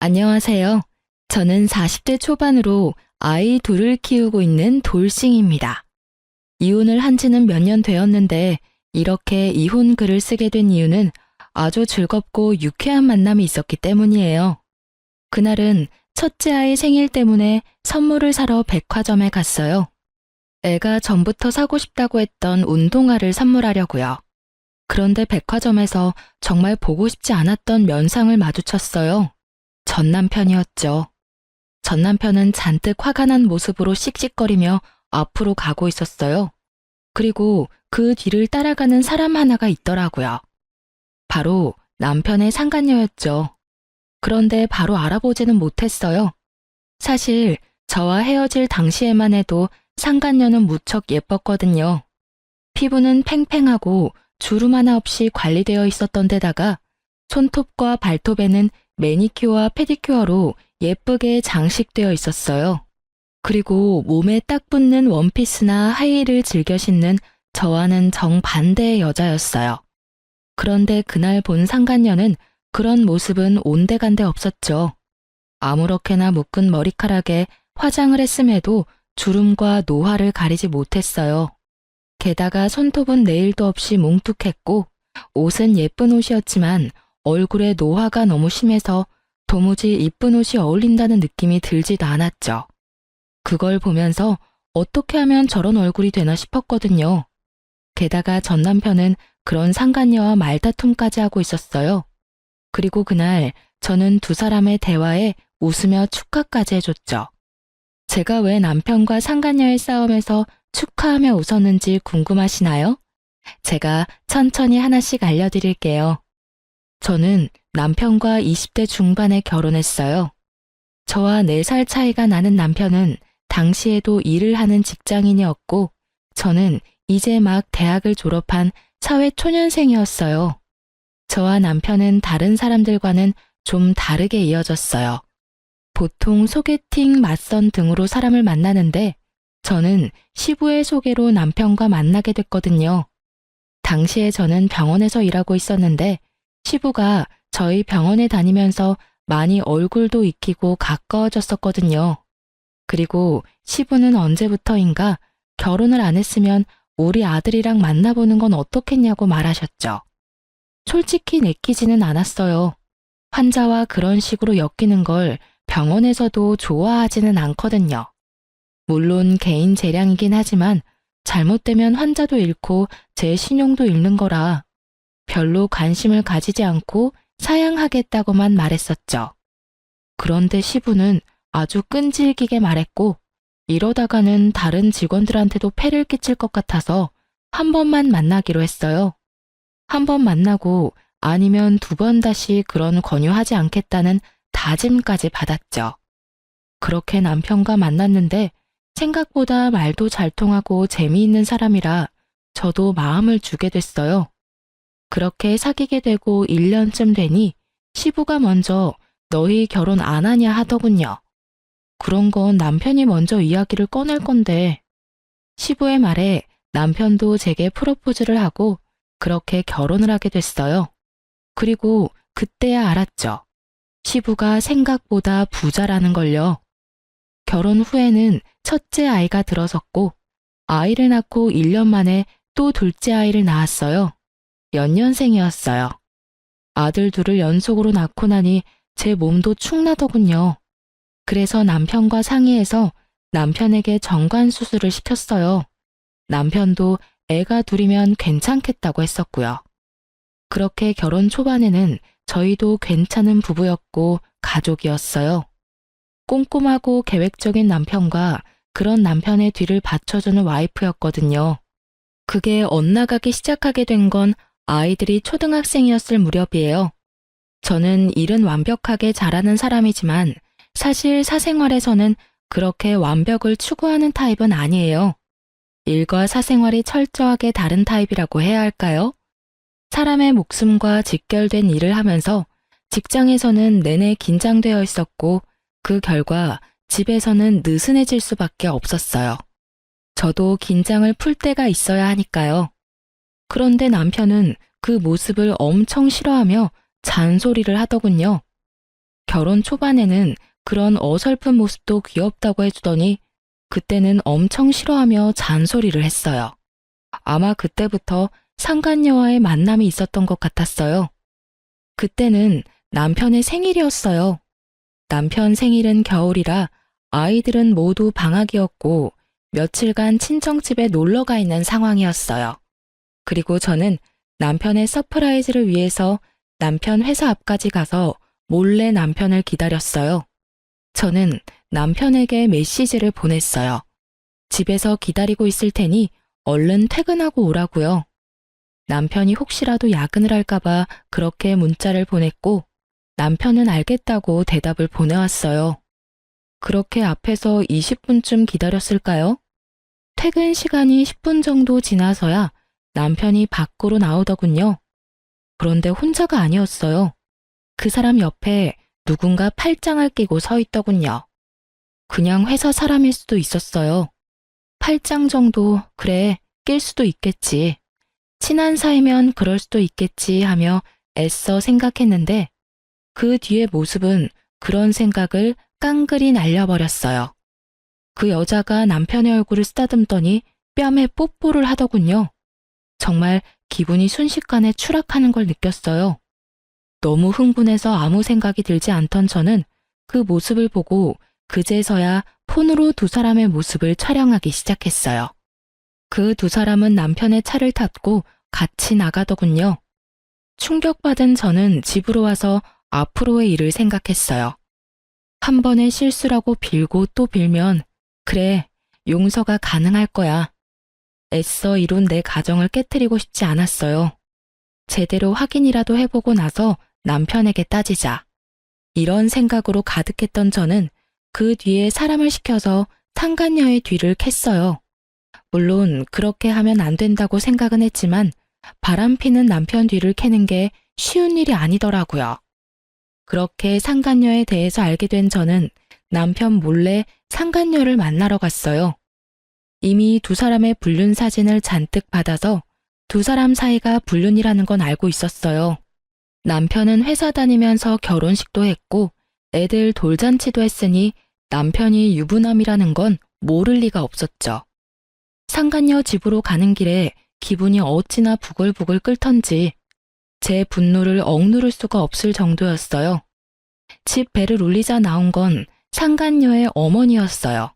안녕하세요. 저는 40대 초반으로 아이 둘을 키우고 있는 돌싱입니다. 이혼을 한 지는 몇 년 되었는데 이렇게 이혼 글을 쓰게 된 이유는 아주 즐겁고 유쾌한 만남이 있었기 때문이에요. 그날은 첫째 아이 생일 때문에 선물을 사러 백화점에 갔어요. 애가 전부터 사고 싶다고 했던 운동화를 선물하려고요. 그런데 백화점에서 정말 보고 싶지 않았던 면상을 마주쳤어요. 전 남편이었죠. 전 남편은 잔뜩 화가 난 모습으로 씩씩거리며 앞으로 가고 있었어요. 그리고 그 뒤를 따라가는 사람 하나가 있더라고요. 바로 남편의 상간녀였죠. 그런데 바로 알아보지는 못했어요. 사실 저와 헤어질 당시에만 해도 상간녀는 무척 예뻤거든요. 피부는 팽팽하고 주름 하나 없이 관리되어 있었던 데다가 손톱과 발톱에는 매니큐어와 페디큐어로 예쁘게 장식되어 있었어요. 그리고 몸에 딱 붙는 원피스나 하이힐을 즐겨 신는 저와는 정반대의 여자였어요. 그런데 그날 본 상간녀는 그런 모습은 온데간데 없었죠. 아무렇게나 묶은 머리카락에 화장을 했음에도 주름과 노화를 가리지 못했어요. 게다가 손톱은 네일도 없이 뭉툭했고 옷은 예쁜 옷이었지만 얼굴에 노화가 너무 심해서 도무지 이쁜 옷이 어울린다는 느낌이 들지도 않았죠. 그걸 보면서 어떻게 하면 저런 얼굴이 되나 싶었거든요. 게다가 전 남편은 그런 상간녀와 말다툼까지 하고 있었어요. 그리고 그날 저는 두 사람의 대화에 웃으며 축하까지 해줬죠. 제가 왜 남편과 상간녀의 싸움에서 축하하며 웃었는지 궁금하시나요? 제가 천천히 하나씩 알려드릴게요. 저는 남편과 20대 중반에 결혼했어요. 저와 4살 차이가 나는 남편은 당시에도 일을 하는 직장인이었고 저는 이제 막 대학을 졸업한 사회초년생이었어요. 저와 남편은 다른 사람들과는 좀 다르게 이어졌어요. 보통 소개팅, 맞선 등으로 사람을 만나는데 저는 시부의 소개로 남편과 만나게 됐거든요. 당시에 저는 병원에서 일하고 있었는데 시부가 저희 병원에 다니면서 많이 얼굴도 익히고 가까워졌었거든요. 그리고 시부는 언제부터인가 결혼을 안 했으면 우리 아들이랑 만나보는 건 어떻겠냐고 말하셨죠. 솔직히 내키지는 않았어요. 환자와 그런 식으로 엮이는 걸 병원에서도 좋아하지는 않거든요. 물론 개인 재량이긴 하지만 잘못되면 환자도 잃고 제 신용도 잃는 거라 별로 관심을 가지지 않고 사양하겠다고만 말했었죠. 그런데 시부는 아주 끈질기게 말했고 이러다가는 다른 직원들한테도 폐를 끼칠 것 같아서 한 번만 만나기로 했어요. 한 번 만나고 아니면 2번 다시 그런 권유하지 않겠다는 다짐까지 받았죠. 그렇게 남편과 만났는데 생각보다 말도 잘 통하고 재미있는 사람이라 저도 마음을 주게 됐어요. 그렇게 사귀게 되고 1년쯤 되니 시부가 먼저 너희 결혼 안 하냐 하더군요. 그런 건 남편이 먼저 이야기를 꺼낼 건데 시부의 말에 남편도 제게 프로포즈를 하고 그렇게 결혼을 하게 됐어요. 그리고 그때야 알았죠. 시부가 생각보다 부자라는 걸요. 결혼 후에는 첫째 아이가 들어섰고 아이를 낳고 1년 만에 또 둘째 아이를 낳았어요. 연년생이었어요. 아들 둘을 연속으로 낳고 나니 제 몸도 축나더군요. 그래서 남편과 상의해서 남편에게 정관 수술을 시켰어요. 남편도 애가 둘이면 괜찮겠다고 했었고요. 그렇게 결혼 초반에는 저희도 괜찮은 부부였고 가족이었어요. 꼼꼼하고 계획적인 남편과 그런 남편의 뒤를 받쳐주는 와이프였거든요. 그게 엇나가기 시작하게 된 건 아이들이 초등학생이었을 무렵이에요. 저는 일은 완벽하게 잘하는 사람이지만 사실 사생활에서는 그렇게 완벽을 추구하는 타입은 아니에요. 일과 사생활이 철저하게 다른 타입이라고 해야 할까요? 사람의 목숨과 직결된 일을 하면서 직장에서는 내내 긴장되어 있었고 그 결과 집에서는 느슨해질 수밖에 없었어요. 저도 긴장을 풀 때가 있어야 하니까요. 그런데 남편은 그 모습을 엄청 싫어하며 잔소리를 하더군요. 결혼 초반에는 그런 어설픈 모습도 귀엽다고 해주더니 그때는 엄청 싫어하며 잔소리를 했어요. 아마 그때부터 상간녀와의 만남이 있었던 것 같았어요. 그때는 남편의 생일이었어요. 남편 생일은 겨울이라 아이들은 모두 방학이었고 며칠간 친정집에 놀러 가 있는 상황이었어요. 그리고 저는 남편의 서프라이즈를 위해서 남편 회사 앞까지 가서 몰래 남편을 기다렸어요. 저는 남편에게 메시지를 보냈어요. 집에서 기다리고 있을 테니 얼른 퇴근하고 오라고요. 남편이 혹시라도 야근을 할까봐 그렇게 문자를 보냈고 남편은 알겠다고 대답을 보내왔어요. 그렇게 앞에서 20분쯤 기다렸을까요? 퇴근 시간이 10분 정도 지나서야 남편이 밖으로 나오더군요. 그런데 혼자가 아니었어요. 그 사람 옆에 누군가 팔짱을 끼고 서 있더군요. 그냥 회사 사람일 수도 있었어요. 팔짱 정도, 그래, 낄 수도 있겠지. 친한 사이면 그럴 수도 있겠지 하며 애써 생각했는데 그 뒤의 모습은 그런 생각을 깡그리 날려버렸어요. 그 여자가 남편의 얼굴을 쓰다듬더니 뺨에 뽀뽀를 하더군요. 정말 기분이 순식간에 추락하는 걸 느꼈어요. 너무 흥분해서 아무 생각이 들지 않던 저는 그 모습을 보고 그제서야 폰으로 두 사람의 모습을 촬영하기 시작했어요. 그 두 사람은 남편의 차를 탔고 같이 나가더군요. 충격받은 저는 집으로 와서 앞으로의 일을 생각했어요. 한 번의 실수라고 빌고 또 빌면 그래, 용서가 가능할 거야. 애써 이룬 내 가정을 깨트리고 싶지 않았어요. 제대로 확인이라도 해보고 나서 남편에게 따지자. 이런 생각으로 가득했던 저는 그 뒤에 사람을 시켜서 상간녀의 뒤를 캤어요. 물론 그렇게 하면 안 된다고 생각은 했지만 바람피는 남편 뒤를 캐는 게 쉬운 일이 아니더라고요. 그렇게 상간녀에 대해서 알게 된 저는 남편 몰래 상간녀를 만나러 갔어요. 이미 두 사람의 불륜 사진을 잔뜩 받아서 두 사람 사이가 불륜이라는 건 알고 있었어요. 남편은 회사 다니면서 결혼식도 했고 애들 돌잔치도 했으니 남편이 유부남이라는 건 모를 리가 없었죠. 상간녀 집으로 가는 길에 기분이 어찌나 부글부글 끓던지 제 분노를 억누를 수가 없을 정도였어요. 집 배를 울리자 나온 건 상간녀의 어머니였어요.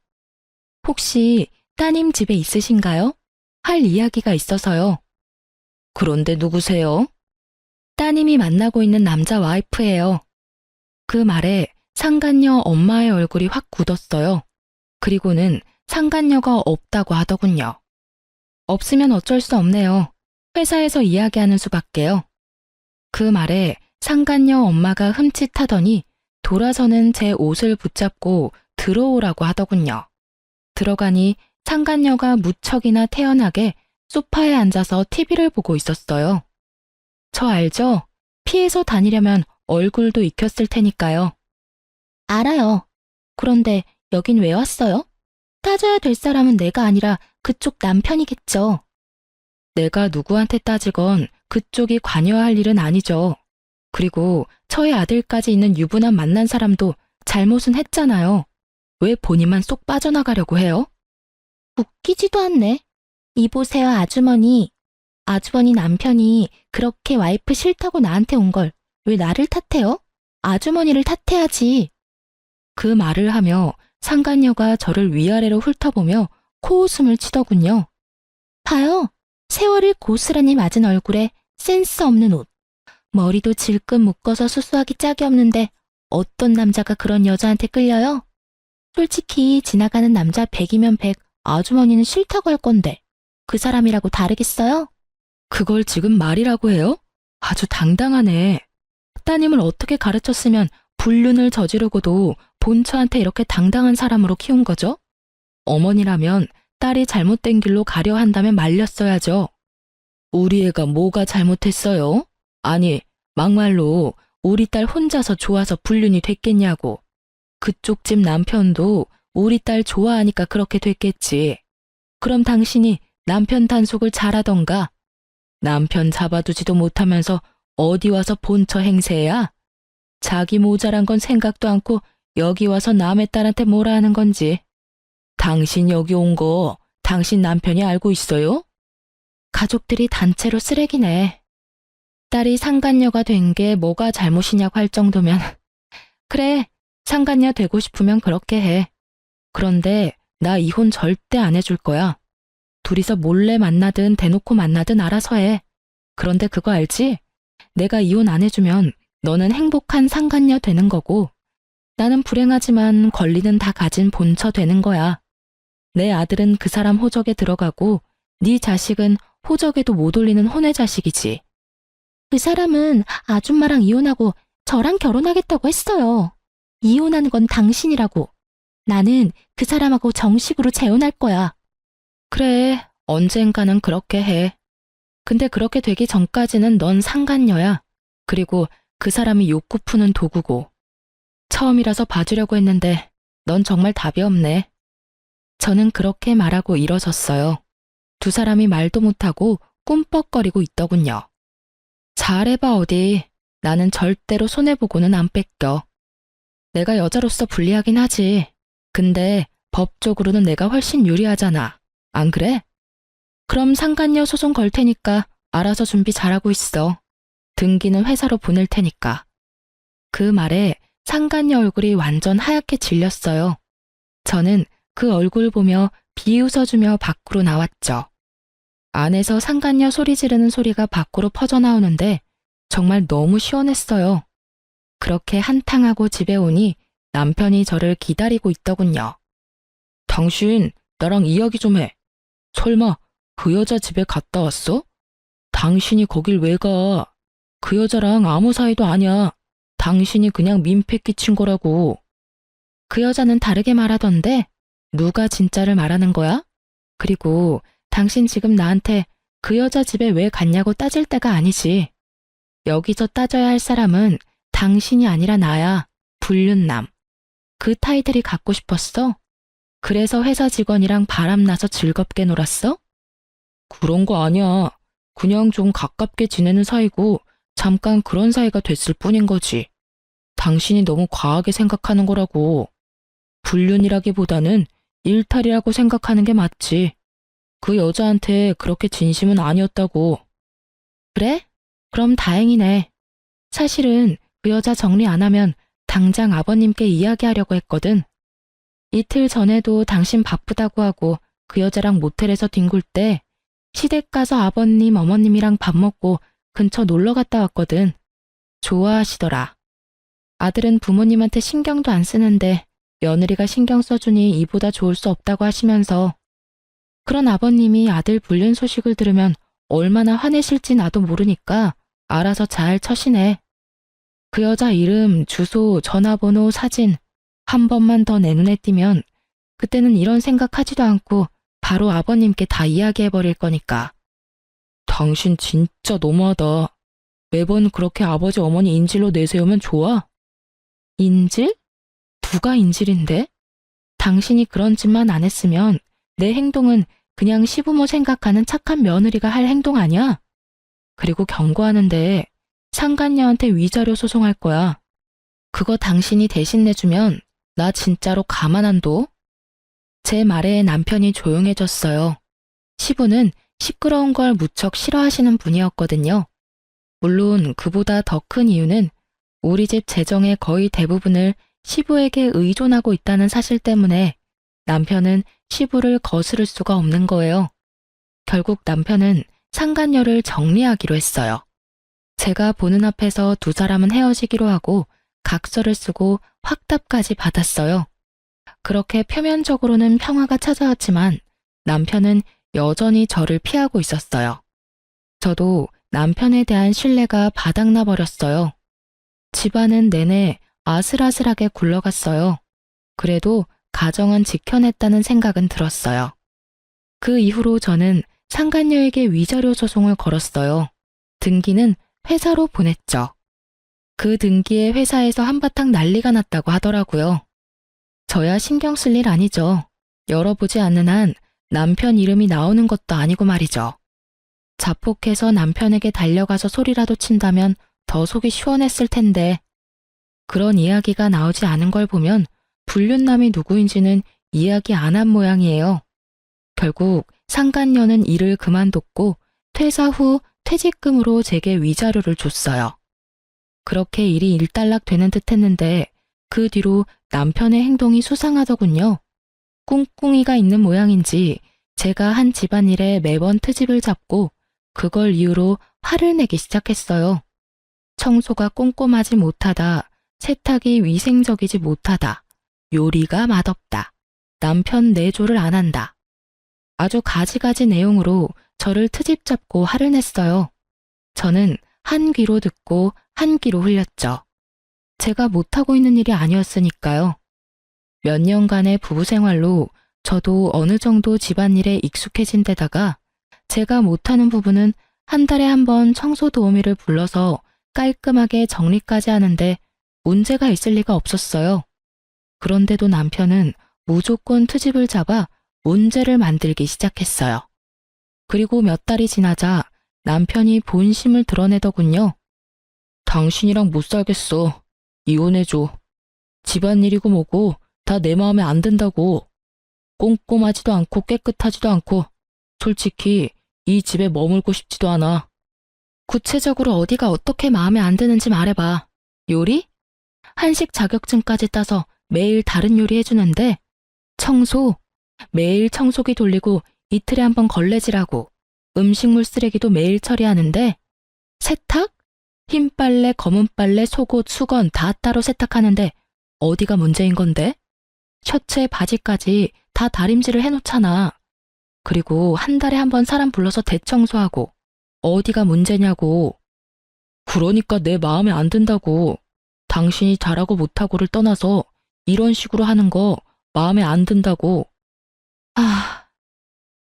혹시 따님 집에 있으신가요? 할 이야기가 있어서요. 그런데 누구세요? 따님이 만나고 있는 남자 와이프예요. 그 말에 상간녀 엄마의 얼굴이 확 굳었어요. 그리고는 상간녀가 없다고 하더군요. 없으면 어쩔 수 없네요. 회사에서 이야기하는 수밖에요. 그 말에 상간녀 엄마가 흠칫하더니 돌아서는 제 옷을 붙잡고 들어오라고 하더군요. 들어가니 상간녀가 무척이나 태연하게 소파에 앉아서 TV를 보고 있었어요. 저 알죠? 피해서 다니려면 얼굴도 익혔을 테니까요. 알아요. 그런데 여긴 왜 왔어요? 따져야 될 사람은 내가 아니라 그쪽 남편이겠죠. 내가 누구한테 따지건 그쪽이 관여할 일은 아니죠. 그리고 저의 아들까지 있는 유부남 만난 사람도 잘못은 했잖아요. 왜 본인만 쏙 빠져나가려고 해요? 웃기지도 않네. 이보세요, 아주머니. 아주머니 남편이 그렇게 와이프 싫다고 나한테 온 걸 왜 나를 탓해요? 아주머니를 탓해야지. 그 말을 하며 상간녀가 저를 위아래로 훑어보며 코웃음을 치더군요. 봐요. 세월을 고스란히 맞은 얼굴에 센스 없는 옷. 머리도 질끈 묶어서 수수하기 짝이 없는데 어떤 남자가 그런 여자한테 끌려요? 솔직히 지나가는 남자 100이면 100, 아주머니는 싫다고 할 건데 그 사람이라고 다르겠어요? 그걸 지금 말이라고 해요? 아주 당당하네. 따님을 어떻게 가르쳤으면 불륜을 저지르고도 본처한테 이렇게 당당한 사람으로 키운 거죠? 어머니라면 딸이 잘못된 길로 가려 한다면 말렸어야죠. 우리 애가 뭐가 잘못했어요? 아니, 막말로 우리 딸 혼자서 좋아서 불륜이 됐겠냐고. 그쪽 집 남편도 우리 딸 좋아하니까 그렇게 됐겠지. 그럼 당신이 남편 단속을 잘하던가. 남편 잡아두지도 못하면서 어디 와서 본처 행세야? 자기 모자란 건 생각도 않고 여기 와서 남의 딸한테 뭐라 하는 건지. 당신 여기 온 거 당신 남편이 알고 있어요? 가족들이 단체로 쓰레기네. 딸이 상간녀가 된 게 뭐가 잘못이냐고 할 정도면 그래, 상간녀 되고 싶으면 그렇게 해. 그런데 나 이혼 절대 안 해줄 거야. 둘이서 몰래 만나든 대놓고 만나든 알아서 해. 그런데 그거 알지? 내가 이혼 안 해주면 너는 행복한 상간녀 되는 거고 나는 불행하지만 권리는 다 가진 본처 되는 거야. 내 아들은 그 사람 호적에 들어가고 네 자식은 호적에도 못 올리는 혼외 자식이지. 그 사람은 아줌마랑 이혼하고 저랑 결혼하겠다고 했어요. 이혼하는 건 당신이라고. 나는 그 사람하고 정식으로 재혼할 거야. 그래, 언젠가는 그렇게 해. 근데 그렇게 되기 전까지는 넌 상간녀야. 그리고 그 사람이 욕구 푸는 도구고. 처음이라서 봐주려고 했는데 넌 정말 답이 없네. 저는 그렇게 말하고 일어섰어요. 두 사람이 말도 못하고 꿈뻑거리고 있더군요. 잘해봐 어디. 나는 절대로 손해보고는 안 뺏겨. 내가 여자로서 불리하긴 하지. 근데 법적으로는 내가 훨씬 유리하잖아. 안 그래? 그럼 상간녀 소송 걸 테니까 알아서 준비 잘하고 있어. 등기는 회사로 보낼 테니까. 그 말에 상간녀 얼굴이 완전 하얗게 질렸어요. 저는 그 얼굴 보며 비웃어주며 밖으로 나왔죠. 안에서 상간녀 소리 지르는 소리가 밖으로 퍼져나오는데 정말 너무 시원했어요. 그렇게 한탕하고 집에 오니 남편이 저를 기다리고 있더군요. 당신 나랑 이야기 좀 해. 설마 그 여자 집에 갔다 왔어? 당신이 거길 왜 가? 그 여자랑 아무 사이도 아니야. 당신이 그냥 민폐 끼친 거라고. 그 여자는 다르게 말하던데 누가 진짜를 말하는 거야? 그리고 당신 지금 나한테 그 여자 집에 왜 갔냐고 따질 때가 아니지. 여기서 따져야 할 사람은 당신이 아니라 나야. 불륜남. 그 타이틀이 갖고 싶었어? 그래서 회사 직원이랑 바람나서 즐겁게 놀았어? 그런 거 아니야. 그냥 좀 가깝게 지내는 사이고 잠깐 그런 사이가 됐을 뿐인 거지. 당신이 너무 과하게 생각하는 거라고. 불륜이라기보다는 일탈이라고 생각하는 게 맞지. 그 여자한테 그렇게 진심은 아니었다고. 그래? 그럼 다행이네. 사실은 그 여자 정리 안 하면 당장 아버님께 이야기하려고 했거든. 이틀 전에도 당신 바쁘다고 하고 그 여자랑 모텔에서 뒹굴 때 시댁 가서 아버님, 어머님이랑 밥 먹고 근처 놀러 갔다 왔거든. 좋아하시더라. 아들은 부모님한테 신경도 안 쓰는데 며느리가 신경 써주니 이보다 좋을 수 없다고 하시면서 그런 아버님이 아들 불륜 소식을 들으면 얼마나 화내실지 나도 모르니까 알아서 잘 처신해. 그 여자 이름, 주소, 전화번호, 사진 한 번만 더 내 눈에 띄면 그때는 이런 생각하지도 않고 바로 아버님께 다 이야기해버릴 거니까. 당신 진짜 너무하다. 매번 그렇게 아버지 어머니 인질로 내세우면 좋아? 인질? 누가 인질인데? 당신이 그런 짓만 안 했으면 내 행동은 그냥 시부모 생각하는 착한 며느리가 할 행동 아니야? 그리고 경고하는데 상간녀한테 위자료 소송할 거야. 그거 당신이 대신 내주면 나 진짜로 가만 안 둬? 제 말에 남편이 조용해졌어요. 시부는 시끄러운 걸 무척 싫어하시는 분이었거든요. 물론 그보다 더 큰 이유는 우리 집 재정의 거의 대부분을 시부에게 의존하고 있다는 사실 때문에 남편은 시부를 거스를 수가 없는 거예요. 결국 남편은 상간녀를 정리하기로 했어요. 제가 보는 앞에서 두 사람은 헤어지기로 하고 각서를 쓰고 확답까지 받았어요. 그렇게 표면적으로는 평화가 찾아왔지만 남편은 여전히 저를 피하고 있었어요. 저도 남편에 대한 신뢰가 바닥나 버렸어요. 집안은 내내 아슬아슬하게 굴러갔어요. 그래도 가정은 지켜냈다는 생각은 들었어요. 그 이후로 저는 상간녀에게 위자료 소송을 걸었어요. 등기는 회사로 보냈죠. 그 등기에 회사에서 한바탕 난리가 났다고 하더라고요. 저야 신경 쓸 일 아니죠. 열어보지 않는 한 남편 이름이 나오는 것도 아니고 말이죠. 자폭해서 남편에게 달려가서 소리라도 친다면 더 속이 시원했을 텐데 그런 이야기가 나오지 않은 걸 보면 불륜남이 누구인지는 이야기 안 한 모양이에요. 결국 상간녀는 일을 그만뒀고 퇴사 후 퇴직금으로 제게 위자료를 줬어요. 그렇게 일이 일단락되는 듯 했는데 그 뒤로 남편의 행동이 수상하더군요. 꿍꿍이가 있는 모양인지 제가 한 집안일에 매번 트집을 잡고 그걸 이유로 화를 내기 시작했어요. 청소가 꼼꼼하지 못하다, 세탁이 위생적이지 못하다, 요리가 맛없다, 남편 내조를 안 한다. 아주 가지가지 내용으로 저를 트집 잡고 화를 냈어요. 저는 한 귀로 듣고 한 귀로 흘렸죠. 제가 못하고 있는 일이 아니었으니까요. 몇 년간의 부부 생활로 저도 어느 정도 집안일에 익숙해진 데다가 제가 못하는 부분은 한 달에 한 번 청소 도우미를 불러서 깔끔하게 정리까지 하는데 문제가 있을 리가 없었어요. 그런데도 남편은 무조건 트집을 잡아 문제를 만들기 시작했어요. 그리고 몇 달이 지나자 남편이 본심을 드러내더군요. 당신이랑 못 살겠어. 이혼해줘. 집안일이고 뭐고 다 내 마음에 안 든다고. 꼼꼼하지도 않고 깨끗하지도 않고 솔직히 이 집에 머물고 싶지도 않아. 구체적으로 어디가 어떻게 마음에 안 드는지 말해봐. 요리? 한식 자격증까지 따서 매일 다른 요리 해주는데 청소? 매일 청소기 돌리고 이틀에 한 번 걸레질하고 음식물 쓰레기도 매일 처리하는데 세탁? 흰 빨래, 검은 빨래, 속옷, 수건 다 따로 세탁하는데 어디가 문제인 건데? 셔츠에 바지까지 다 다림질을 해놓잖아. 그리고 한 달에 한 번 사람 불러서 대청소하고 어디가 문제냐고. 그러니까 내 마음에 안 든다고. 당신이 잘하고 못하고를 떠나서 이런 식으로 하는 거 마음에 안 든다고.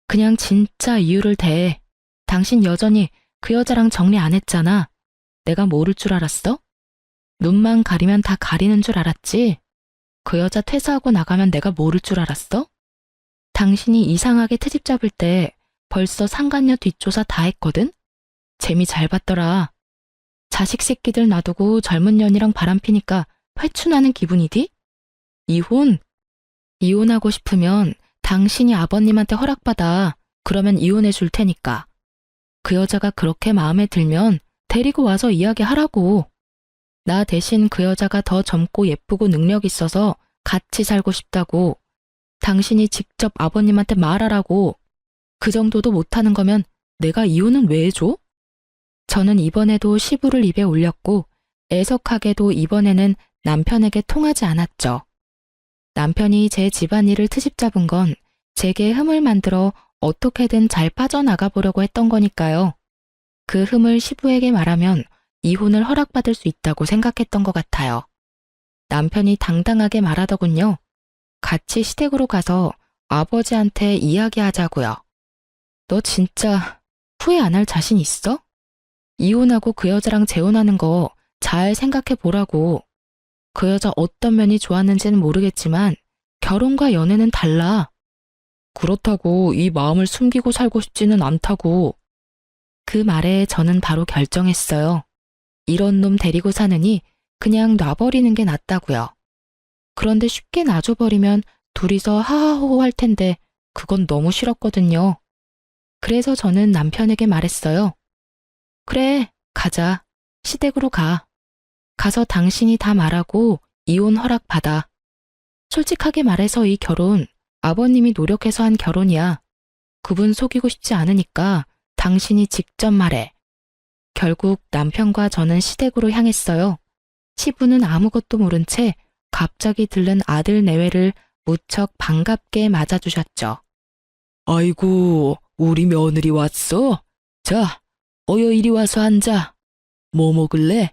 그냥 진짜 이유를 대. 당신 여전히 그 여자랑 정리 안 했잖아. 내가 모를 줄 알았어? 눈만 가리면 다 가리는 줄 알았지? 그 여자 퇴사하고 나가면 내가 모를 줄 알았어? 당신이 이상하게 트집 잡을 때 벌써 상간녀 뒷조사 다 했거든? 재미 잘 봤더라. 자식 새끼들 놔두고 젊은 년이랑 바람피니까 회춘하는 기분이디? 이혼? 이혼하고 싶으면 당신이 아버님한테 허락받아. 그러면 이혼해 줄 테니까. 그 여자가 그렇게 마음에 들면 데리고 와서 이야기하라고. 나 대신 그 여자가 더 젊고 예쁘고 능력 있어서 같이 살고 싶다고. 당신이 직접 아버님한테 말하라고. 그 정도도 못하는 거면 내가 이혼은 왜 해줘? 저는 이번에도 시부를 입에 올렸고 애석하게도 이번에는 남편에게 통하지 않았죠. 남편이 제 집안일을 트집 잡은 건 제게 흠을 만들어 어떻게든 잘 빠져나가 보려고 했던 거니까요. 그 흠을 시부에게 말하면 이혼을 허락받을 수 있다고 생각했던 것 같아요. 남편이 당당하게 말하더군요. 같이 시댁으로 가서 아버지한테 이야기하자고요. 너 진짜 후회 안 할 자신 있어? 이혼하고 그 여자랑 재혼하는 거 잘 생각해 보라고. 그 여자 어떤 면이 좋았는지는 모르겠지만 결혼과 연애는 달라. 그렇다고 이 마음을 숨기고 살고 싶지는 않다고. 그 말에 저는 바로 결정했어요. 이런 놈 데리고 사느니 그냥 놔버리는 게 낫다고요. 그런데 쉽게 놔줘버리면 둘이서 하하호호 할 텐데 그건 너무 싫었거든요. 그래서 저는 남편에게 말했어요. 그래, 가자. 시댁으로 가. 가서 당신이 다 말하고 이혼 허락 받아. 솔직하게 말해서 이 결혼 아버님이 노력해서 한 결혼이야. 그분 속이고 싶지 않으니까 당신이 직접 말해. 결국 남편과 저는 시댁으로 향했어요. 시부는 아무것도 모른 채 갑자기 들른 아들 내외를 무척 반갑게 맞아주셨죠. 아이고, 우리 며느리 왔어? 자, 어여 이리 와서 앉아. 뭐 먹을래?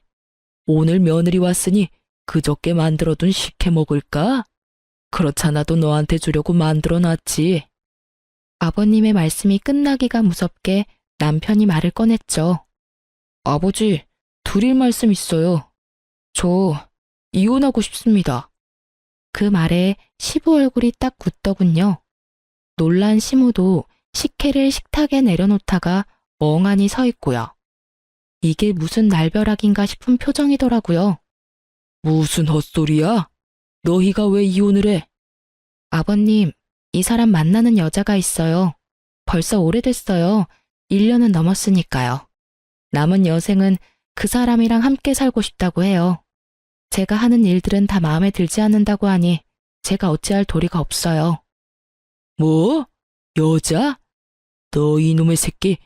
오늘 며느리 왔으니 그저께 만들어둔 식혜 먹을까? 그렇잖아도 너한테 주려고 만들어놨지. 아버님의 말씀이 끝나기가 무섭게 남편이 말을 꺼냈죠. 아버지, 드릴 말씀 있어요. 저 이혼하고 싶습니다. 그 말에 시부 얼굴이 딱 굳더군요. 놀란 시모도 식혜를 식탁에 내려놓다가 멍하니 서 있고요. 이게 무슨 날벼락인가 싶은 표정이더라고요. 무슨 헛소리야? 너희가 왜 이혼을 해? 아버님, 이 사람 만나는 여자가 있어요. 벌써 오래됐어요. 1년은 넘었으니까요. 남은 여생은 그 사람이랑 함께 살고 싶다고 해요. 제가 하는 일들은 다 마음에 들지 않는다고 하니 제가 어찌할 도리가 없어요. 뭐? 여자? 너 이놈의 새끼,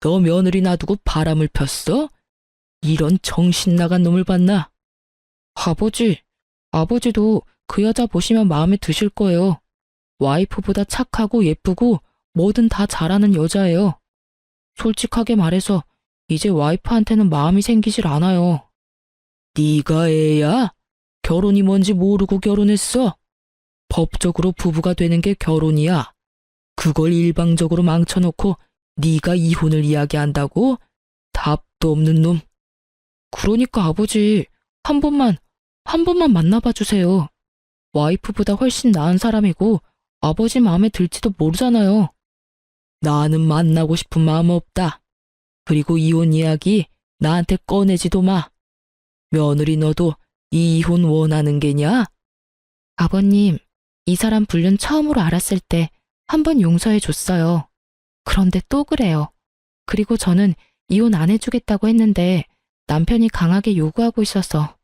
너 며느리 놔두고 바람을 폈어? 이런 정신 나간 놈을 봤나? 아버지도 그 여자 보시면 마음에 드실 거예요. 와이프보다 착하고 예쁘고 뭐든 다 잘하는 여자예요. 솔직하게 말해서 이제 와이프한테는 마음이 생기질 않아요. 네가 애야? 결혼이 뭔지 모르고 결혼했어? 법적으로 부부가 되는 게 결혼이야. 그걸 일방적으로 망쳐놓고 네가 이혼을 이야기한다고? 답도 없는 놈. 그러니까 아버지, 한 번만 만나봐 주세요. 와이프보다 훨씬 나은 사람이고 아버지 마음에 들지도 모르잖아요. 나는 만나고 싶은 마음 없다. 그리고 이혼 이야기 나한테 꺼내지도 마. 며느리 너도 이혼 원하는 게냐? 아버님, 이 사람 불륜 처음으로 알았을 때 한 번 용서해 줬어요. 그런데 또 그래요. 그리고 저는 이혼 안 해주겠다고 했는데 남편이 강하게 요구하고 있어서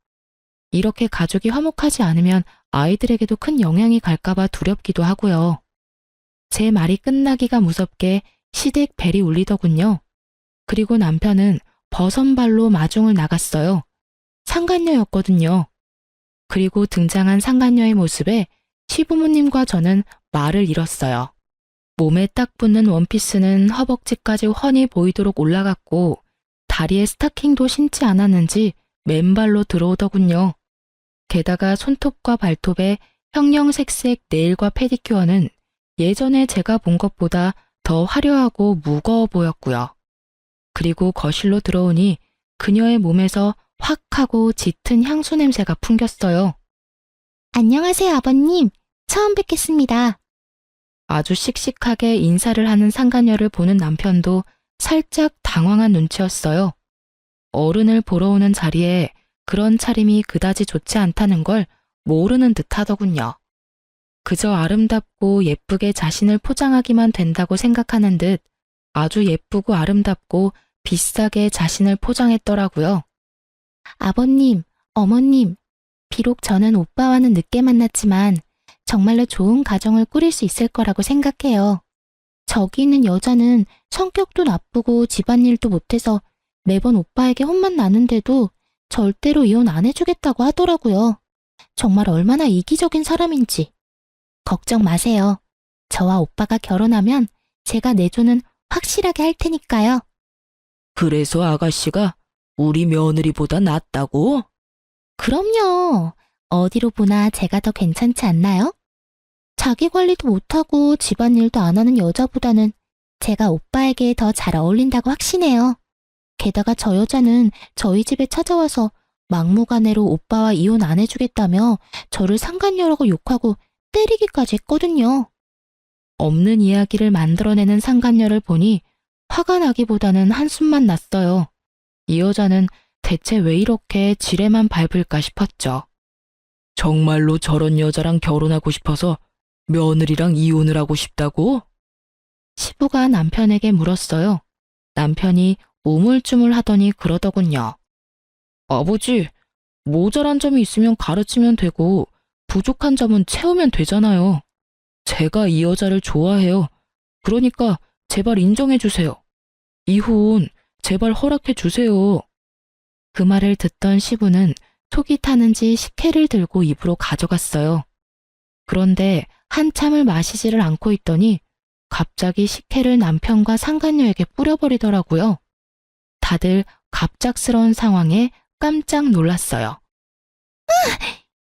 이렇게 가족이 화목하지 않으면 아이들에게도 큰 영향이 갈까봐 두렵기도 하고요. 제 말이 끝나기가 무섭게 시댁 벨이 울리더군요. 그리고 남편은 버선발로 마중을 나갔어요. 상간녀였거든요. 그리고 등장한 상간녀의 모습에 시부모님과 저는 말을 잃었어요. 몸에 딱 붙는 원피스는 허벅지까지 훤히 보이도록 올라갔고 다리에 스타킹도 신지 않았는지 맨발로 들어오더군요. 게다가 손톱과 발톱에 형형색색 네일과 페디큐어는 예전에 제가 본 것보다 더 화려하고 무거워 보였고요. 그리고 거실로 들어오니 그녀의 몸에서 확 하고 짙은 향수 냄새가 풍겼어요. 안녕하세요, 아버님. 처음 뵙겠습니다. 아주 씩씩하게 인사를 하는 상간녀를 보는 남편도 살짝 당황한 눈치였어요. 어른을 보러 오는 자리에 그런 차림이 그다지 좋지 않다는 걸 모르는 듯 하더군요. 그저 아름답고 예쁘게 자신을 포장하기만 된다고 생각하는 듯 아주 예쁘고 아름답고 비싸게 자신을 포장했더라고요. 아버님, 어머님, 비록 저는 오빠와는 늦게 만났지만 정말로 좋은 가정을 꾸릴 수 있을 거라고 생각해요. 저기 있는 여자는 성격도 나쁘고 집안일도 못해서 매번 오빠에게 혼만 나는데도 절대로 이혼 안 해주겠다고 하더라고요. 정말 얼마나 이기적인 사람인지. 걱정 마세요. 저와 오빠가 결혼하면 제가 내조는 확실하게 할 테니까요. 그래서 아가씨가 우리 며느리보다 낫다고? 그럼요. 어디로 보나 제가 더 괜찮지 않나요? 자기 관리도 못하고 집안일도 안 하는 여자보다는 제가 오빠에게 더 잘 어울린다고 확신해요. 게다가 저 여자는 저희 집에 찾아와서 막무가내로 오빠와 이혼 안 해주겠다며 저를 상간녀라고 욕하고 때리기까지 했거든요. 없는 이야기를 만들어내는 상간녀를 보니 화가 나기보다는 한숨만 났어요. 이 여자는 대체 왜 이렇게 지레만 밟을까 싶었죠. 정말로 저런 여자랑 결혼하고 싶어서 며느리랑 이혼을 하고 싶다고? 시부가 남편에게 물었어요. 남편이 우물쭈물 하더니 그러더군요. 아버지, 모자란 점이 있으면 가르치면 되고 부족한 점은 채우면 되잖아요. 제가 이 여자를 좋아해요. 그러니까 제발 인정해 주세요. 이혼 제발 허락해 주세요. 그 말을 듣던 시부는 속이 타는지 식혜를 들고 입으로 가져갔어요. 그런데 한참을 마시지를 않고 있더니 갑자기 식혜를 남편과 상간녀에게 뿌려버리더라고요. 다들 갑작스러운 상황에 깜짝 놀랐어요.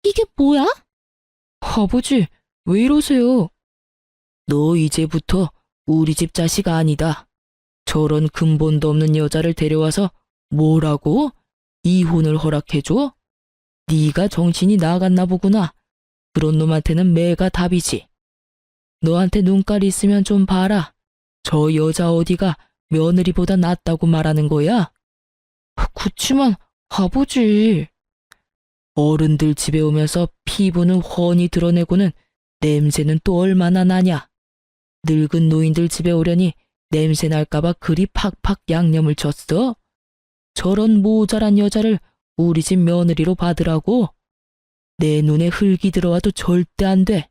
이게 뭐야? 아버지, 왜 이러세요? 너 이제부터 우리 집 자식 아니다. 저런 근본도 없는 여자를 데려와서 뭐라고? 이혼을 허락해줘? 네가 정신이 나갔나 보구나. 그런 놈한테는 매가 답이지. 너한테 눈깔 있으면 좀 봐라. 저 여자 어디가 며느리보다 낫다고 말하는 거야? 그치만 아버지. 어른들 집에 오면서 피부는 훤히 드러내고는 냄새는 또 얼마나 나냐. 늙은 노인들 집에 오려니 냄새 날까봐 그리 팍팍 양념을 쳤어. 저런 모자란 여자를 우리 집 며느리로 받으라고? 내 눈에 흙이 들어와도 절대 안 돼.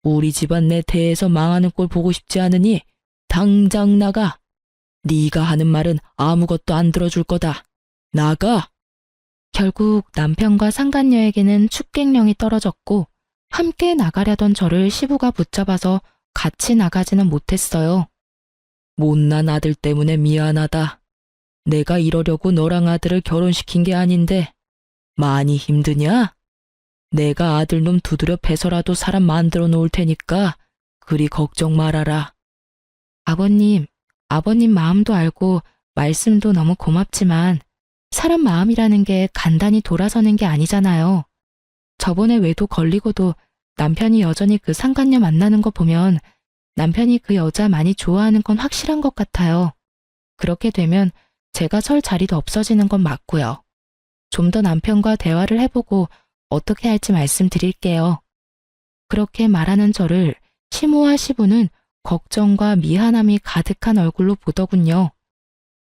우리 집안 내 대에서 망하는 꼴 보고 싶지 않으니 당장 나가. 네가 하는 말은 아무것도 안 들어줄 거다. 나가. 결국 남편과 상간녀에게는 축객령이 떨어졌고 함께 나가려던 저를 시부가 붙잡아서 같이 나가지는 못했어요. 못난 아들 때문에 미안하다. 내가 이러려고 너랑 아들을 결혼시킨 게 아닌데 많이 힘드냐? 내가 아들놈 두드려 패서라도 사람 만들어 놓을 테니까 그리 걱정 말아라. 아버님 마음도 알고 말씀도 너무 고맙지만 사람 마음이라는 게 간단히 돌아서는 게 아니잖아요. 저번에 외도 걸리고도 남편이 여전히 그 상간녀 만나는 거 보면 남편이 그 여자 많이 좋아하는 건 확실한 것 같아요. 그렇게 되면 제가 설 자리도 없어지는 건 맞고요. 좀 더 남편과 대화를 해보고 어떻게 할지 말씀드릴게요. 그렇게 말하는 저를 시모와 시부는 걱정과 미안함이 가득한 얼굴로 보더군요.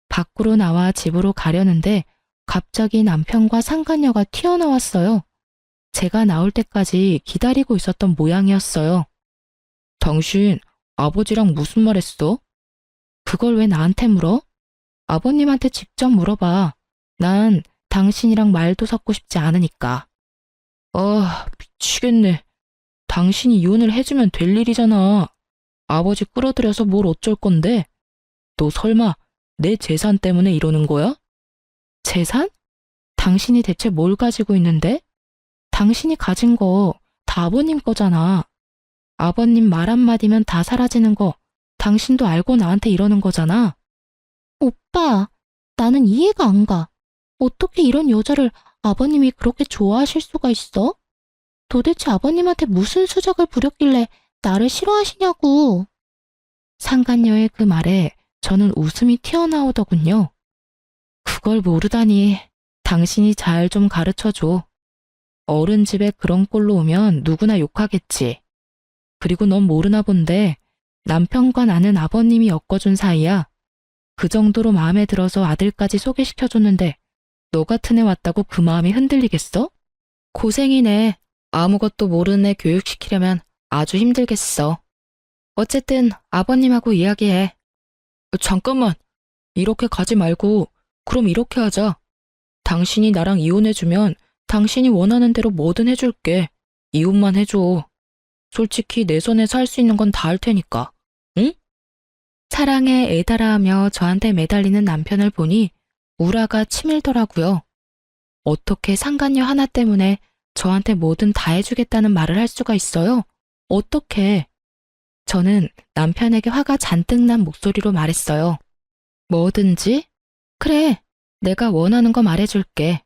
밖으로 나와 집으로 가려는데 갑자기 남편과 상간녀가 튀어나왔어요. 제가 나올 때까지 기다리고 있었던 모양이었어요. 당신 아버지랑 무슨 말 했어? 그걸 왜 나한테 물어? 아버님한테 직접 물어봐. 난 당신이랑 말도 섞고 싶지 않으니까. 미치겠네. 당신이 이혼을 해주면 될 일이잖아. 아버지 끌어들여서 뭘 어쩔 건데? 너 설마 내 재산 때문에 이러는 거야? 재산? 당신이 대체 뭘 가지고 있는데? 당신이 가진 거 다 아버님 거잖아. 아버님 말 한마디면 다 사라지는 거 당신도 알고 나한테 이러는 거잖아. 오빠, 나는 이해가 안 가. 어떻게 이런 여자를 아버님이 그렇게 좋아하실 수가 있어? 도대체 아버님한테 무슨 수작을 부렸길래 나를 싫어하시냐고. 상간녀의 그 말에 저는 웃음이 튀어나오더군요. 그걸 모르다니. 당신이 잘 좀 가르쳐줘. 어른 집에 그런 꼴로 오면 누구나 욕하겠지. 그리고 넌 모르나 본데 남편과 나는 아버님이 엮어준 사이야. 그 정도로 마음에 들어서 아들까지 소개시켜줬는데 너 같은 애 왔다고 그 마음이 흔들리겠어? 고생이네. 아무것도 모르는 애 교육시키려면 아주 힘들겠어. 어쨌든 아버님하고 이야기해. 잠깐만. 이렇게 가지 말고 그럼 이렇게 하자. 당신이 나랑 이혼해주면 당신이 원하는 대로 뭐든 해줄게. 이혼만 해줘. 솔직히 내 손에 살 수 있는 건 다 할 테니까. 응? 사랑에 애달아하며 저한테 매달리는 남편을 보니 우라가 치밀더라고요. 어떻게 상간녀 하나 때문에 저한테 뭐든 다 해주겠다는 말을 할 수가 있어요? 어떻게? 저는 남편에게 화가 잔뜩 난 목소리로 말했어요. 뭐든지? 그래, 내가 원하는 거 말해줄게.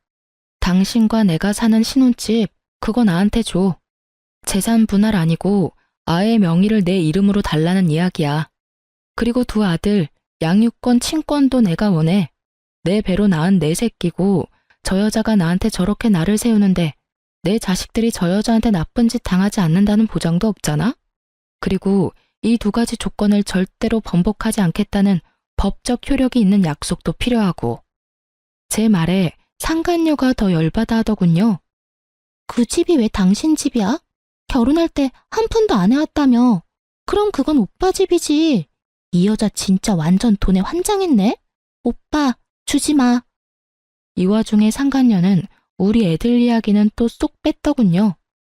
당신과 내가 사는 신혼집, 그거 나한테 줘. 재산 분할 아니고 아의 명의를 내 이름으로 달라는 이야기야. 그리고 두 아들, 양육권, 친권도 내가 원해. 내 배로 낳은 내 새끼고 저 여자가 나한테 저렇게 나를 세우는데 내 자식들이 저 여자한테 나쁜 짓 당하지 않는다는 보장도 없잖아? 그리고 이 두 가지 조건을 절대로 번복하지 않겠다는 법적 효력이 있는 약속도 필요하고. 제 말에 상간녀가 더 열받아 하더군요. 그 집이 왜 당신 집이야? 결혼할 때 한 푼도 안 해왔다며. 그럼 그건 오빠 집이지. 이 여자 진짜 완전 돈에 환장했네. 오빠, 주지 마. 이 와중에 상간녀는 우리 애들 이야기는 또 쏙 뺐더군요.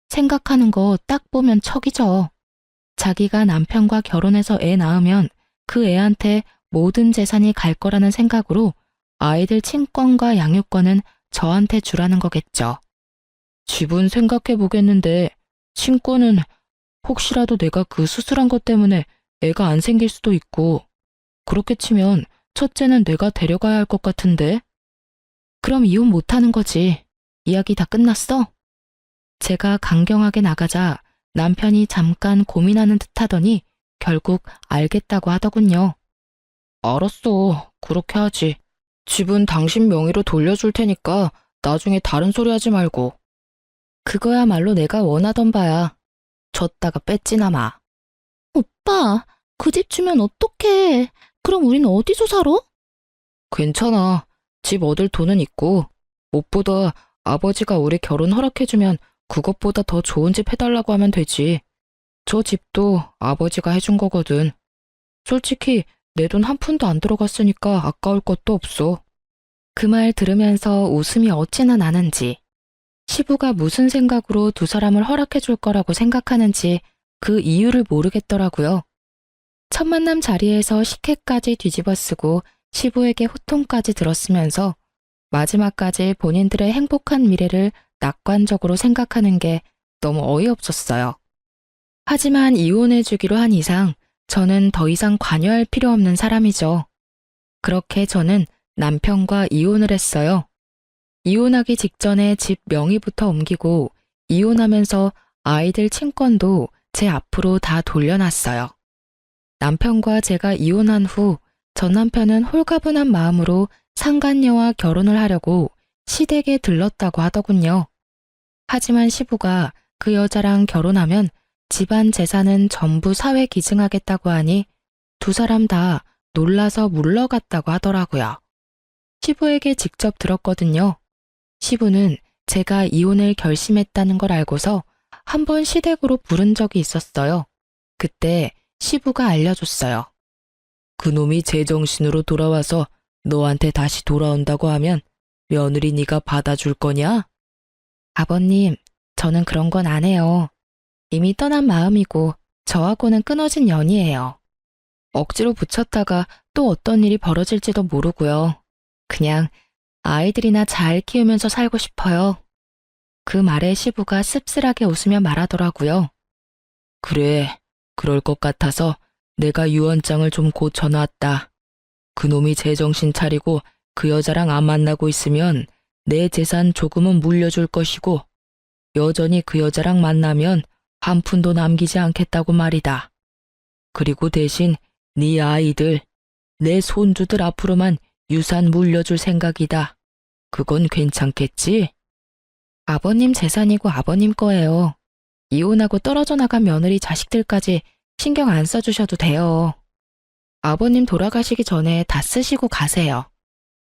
생각하는 거 딱 보면 척이죠. 자기가 남편과 결혼해서 애 낳으면 그 애한테 모든 재산이 갈 거라는 생각으로 아이들 친권과 양육권은 저한테 주라는 거겠죠. 집은 생각해 보겠는데 친권은 혹시라도 내가 그 수술한 것 때문에 애가 안 생길 수도 있고, 그렇게 치면 첫째는 내가 데려가야 할 것 같은데. 그럼 이혼 못하는 거지. 이야기 다 끝났어? 제가 강경하게 나가자 남편이 잠깐 고민하는 듯 하더니 결국 알겠다고 하더군요. 알았어. 그렇게 하지. 집은 당신 명의로 돌려줄 테니까 나중에 다른 소리 하지 말고. 그거야말로 내가 원하던 바야. 줬다가 뺐지나 마. 오빠, 그 집 주면 어떡해. 그럼 우린 어디서 살아? 괜찮아. 집 얻을 돈은 있고, 무엇보다 아버지가 우리 결혼 허락해주면 그것보다 더 좋은 집 해달라고 하면 되지. 저 집도 아버지가 해준 거거든. 솔직히 내 돈 한 푼도 안 들어갔으니까 아까울 것도 없어. 그 말 들으면서 웃음이 어찌나 나는지, 시부가 무슨 생각으로 두 사람을 허락해줄 거라고 생각하는지 그 이유를 모르겠더라고요. 첫 만남 자리에서 식혜까지 뒤집어 쓰고 시부에게 호통까지 들었으면서 마지막까지 본인들의 행복한 미래를 낙관적으로 생각하는 게 너무 어이없었어요. 하지만 이혼해주기로 한 이상 저는 더 이상 관여할 필요 없는 사람이죠. 그렇게 저는 남편과 이혼을 했어요. 이혼하기 직전에 집 명의부터 옮기고 이혼하면서 아이들 친권도 제 앞으로 다 돌려놨어요. 남편과 제가 이혼한 후 전 남편은 홀가분한 마음으로 상간녀와 결혼을 하려고 시댁에 들렀다고 하더군요. 하지만 시부가 그 여자랑 결혼하면 집안 재산은 전부 사회 기증하겠다고 하니 두 사람 다 놀라서 물러갔다고 하더라고요. 시부에게 직접 들었거든요. 시부는 제가 이혼을 결심했다는 걸 알고서 한 번 시댁으로 부른 적이 있었어요. 그때 시부가 알려줬어요. 그놈이 제정신으로 돌아와서 너한테 다시 돌아온다고 하면 며느리 네가 받아줄 거냐? 아버님, 저는 그런 건 안 해요. 이미 떠난 마음이고 저하고는 끊어진 연이에요. 억지로 붙였다가 또 어떤 일이 벌어질지도 모르고요. 그냥 아이들이나 잘 키우면서 살고 싶어요. 그 말에 시부가 씁쓸하게 웃으며 말하더라고요. 그래, 그럴 것 같아서 내가 유언장을 좀 고쳐놨다. 그놈이 제정신 차리고 그 여자랑 안 만나고 있으면 내 재산 조금은 물려줄 것이고 여전히 그 여자랑 만나면 한 푼도 남기지 않겠다고 말이다. 그리고 대신 네 아이들, 내 손주들 앞으로만 유산 물려줄 생각이다. 그건 괜찮겠지? 아버님 재산이고 아버님 거예요. 이혼하고 떨어져 나간 며느리 자식들까지 신경 안 써주셔도 돼요. 아버님 돌아가시기 전에 다 쓰시고 가세요.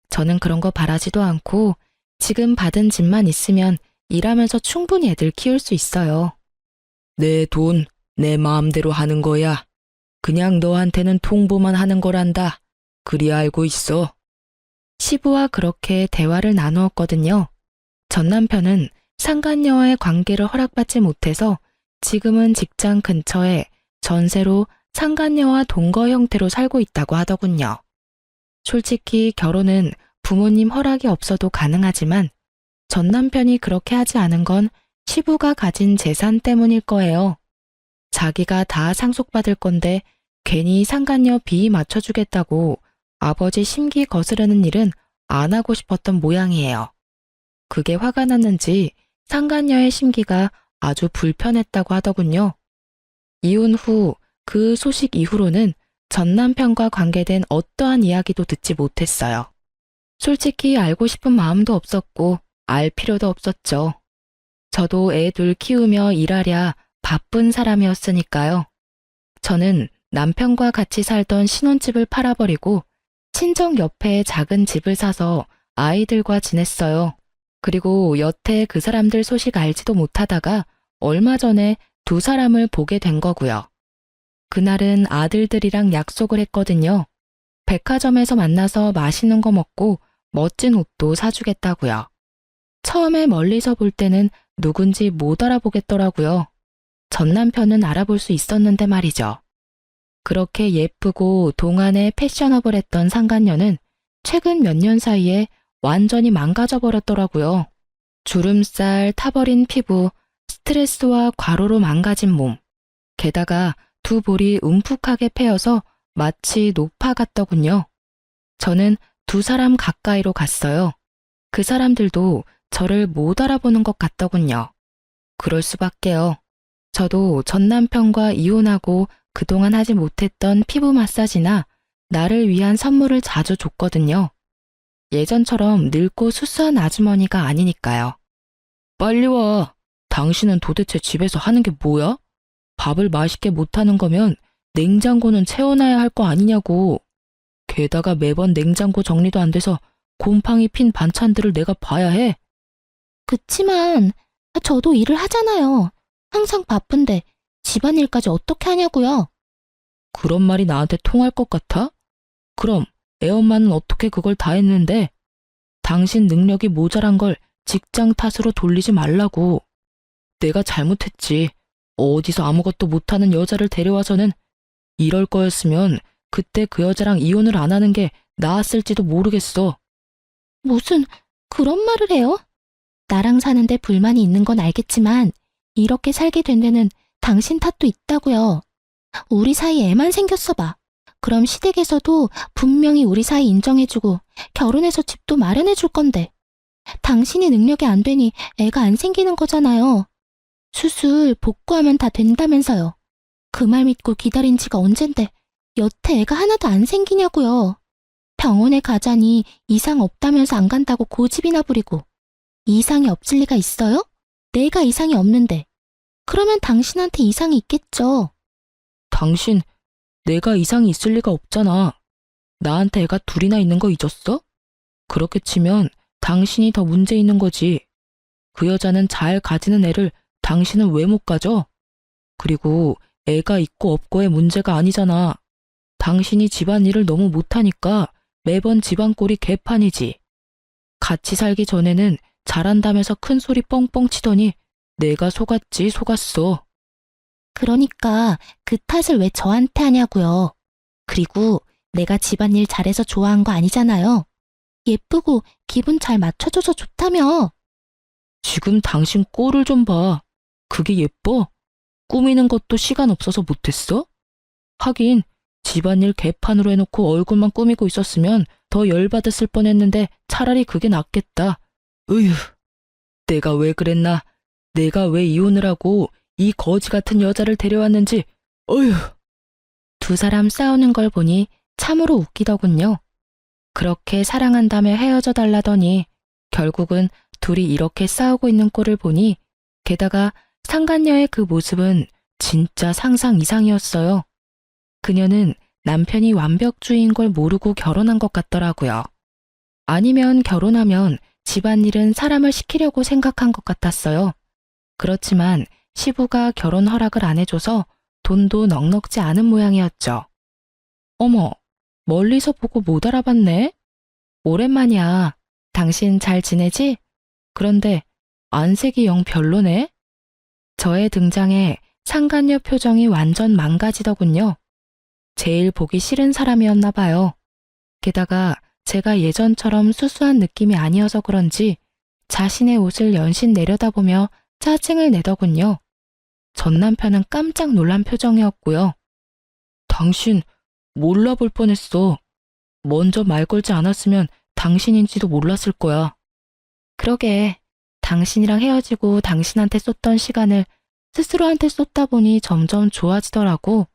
저는 그런 거 바라지도 않고 지금 받은 집만 있으면 일하면서 충분히 애들 키울 수 있어요. 내 돈, 내 마음대로 하는 거야. 그냥 너한테는 통보만 하는 거란다. 그리 알고 있어. 시부와 그렇게 대화를 나누었거든요. 전 남편은 상간녀와의 관계를 허락받지 못해서 지금은 직장 근처에 전세로 상간녀와 동거 형태로 살고 있다고 하더군요. 솔직히 결혼은 부모님 허락이 없어도 가능하지만 전 남편이 그렇게 하지 않은 건 시부가 가진 재산 때문일 거예요. 자기가 다 상속받을 건데 괜히 상간녀 비위 맞춰주겠다고 아버지 심기 거스르는 일은 안 하고 싶었던 모양이에요. 그게 화가 났는지 상간녀의 심기가 아주 불편했다고 하더군요. 이혼 후 그 소식 이후로는 전 남편과 관계된 어떠한 이야기도 듣지 못했어요. 솔직히 알고 싶은 마음도 없었고 알 필요도 없었죠. 저도 애 둘 키우며 일하랴 바쁜 사람이었으니까요. 저는 남편과 같이 살던 신혼집을 팔아버리고 친정 옆에 작은 집을 사서 아이들과 지냈어요. 그리고 여태 그 사람들 소식 알지도 못하다가 얼마 전에 두 사람을 보게 된 거고요. 그날은 아들들이랑 약속을 했거든요. 백화점에서 만나서 맛있는 거 먹고 멋진 옷도 사주겠다고요. 처음에 멀리서 볼 때는 누군지 못 알아보겠더라고요. 전 남편은 알아볼 수 있었는데 말이죠. 그렇게 예쁘고 동안에 패셔너블했던 상간녀는 최근 몇 년 사이에 완전히 망가져 버렸더라고요. 주름살, 타버린 피부, 스트레스와 과로로 망가진 몸. 게다가 두 볼이 움푹하게 패여서 마치 노파 같더군요. 저는 두 사람 가까이로 갔어요. 그 사람들도 저를 못 알아보는 것 같더군요. 그럴 수밖에요. 저도 전 남편과 이혼하고 그동안 하지 못했던 피부 마사지나 나를 위한 선물을 자주 줬거든요. 예전처럼 늙고 수수한 아주머니가 아니니까요. 빨리 와. 당신은 도대체 집에서 하는 게 뭐야? 밥을 맛있게 못하는 거면 냉장고는 채워놔야 할 거 아니냐고. 게다가 매번 냉장고 정리도 안 돼서 곰팡이 핀 반찬들을 내가 봐야 해. 그치만 저도 일을 하잖아요. 항상 바쁜데 집안일까지 어떻게 하냐고요. 그런 말이 나한테 통할 것 같아? 그럼 애엄마는 어떻게 그걸 다 했는데? 당신 능력이 모자란 걸 직장 탓으로 돌리지 말라고. 내가 잘못했지. 어디서 아무것도 못하는 여자를 데려와서는 이럴 거였으면 그때 그 여자랑 이혼을 안 하는 게 나았을지도 모르겠어. 무슨 그런 말을 해요? 나랑 사는데 불만이 있는 건 알겠지만 이렇게 살게 된 데는 당신 탓도 있다고요. 우리 사이에 애만 생겼어 봐. 그럼 시댁에서도 분명히 우리 사이 인정해주고 결혼해서 집도 마련해줄 건데 당신이 능력이 안 되니 애가 안 생기는 거잖아요. 수술 복구하면 다 된다면서요. 그 말 믿고 기다린 지가 언젠데 여태 애가 하나도 안 생기냐고요. 병원에 가자니 이상 없다면서 안 간다고 고집이나 부리고 이상이 없을 리가 있어요? 내가 이상이 없는데 그러면 당신한테 이상이 있겠죠. 당신, 내가 이상이 있을 리가 없잖아. 나한테 애가 둘이나 있는 거 잊었어? 그렇게 치면 당신이 더 문제 있는 거지. 그 여자는 잘 가지는 애를 당신은 왜 못 가져? 그리고 애가 있고 없고의 문제가 아니잖아. 당신이 집안일을 너무 못하니까 매번 집안꼴이 개판이지. 같이 살기 전에는 잘한다면서 큰 소리 뻥뻥 치더니 내가 속았지 속았어. 그러니까 그 탓을 왜 저한테 하냐고요. 그리고 내가 집안일 잘해서 좋아한 거 아니잖아요. 예쁘고 기분 잘 맞춰줘서 좋다며. 지금 당신 꼴을 좀 봐. 그게 예뻐? 꾸미는 것도 시간 없어서 못했어? 하긴 집안일 개판으로 해놓고 얼굴만 꾸미고 있었으면 더 열받았을 뻔했는데 차라리 그게 낫겠다. 으휴, 내가 왜 그랬나? 내가 왜 이혼을 하고 이 거지 같은 여자를 데려왔는지. 어휴. 두 사람 싸우는 걸 보니 참으로 웃기더군요. 그렇게 사랑한다며 헤어져 달라더니 결국은 둘이 이렇게 싸우고 있는 꼴을 보니 게다가 상간녀의 그 모습은 진짜 상상 이상이었어요. 그녀는 남편이 완벽주의인 걸 모르고 결혼한 것 같더라고요. 아니면 결혼하면 집안일은 사람을 시키려고 생각한 것 같았어요. 그렇지만 시부가 결혼 허락을 안 해줘서 돈도 넉넉지 않은 모양이었죠. 어머, 멀리서 보고 못 알아봤네? 오랜만이야. 당신 잘 지내지? 그런데 안색이 영 별로네? 저의 등장에 상간녀 표정이 완전 망가지더군요. 제일 보기 싫은 사람이었나 봐요. 게다가 제가 예전처럼 수수한 느낌이 아니어서 그런지 자신의 옷을 연신 내려다보며 짜증을 내더군요. 전 남편은 깜짝 놀란 표정이었고요. 당신 몰라볼 뻔했어. 먼저 말 걸지 않았으면 당신인지도 몰랐을 거야. 그러게, 당신이랑 헤어지고 당신한테 쏟던 시간을 스스로한테 쏟다 보니 점점 좋아지더라고.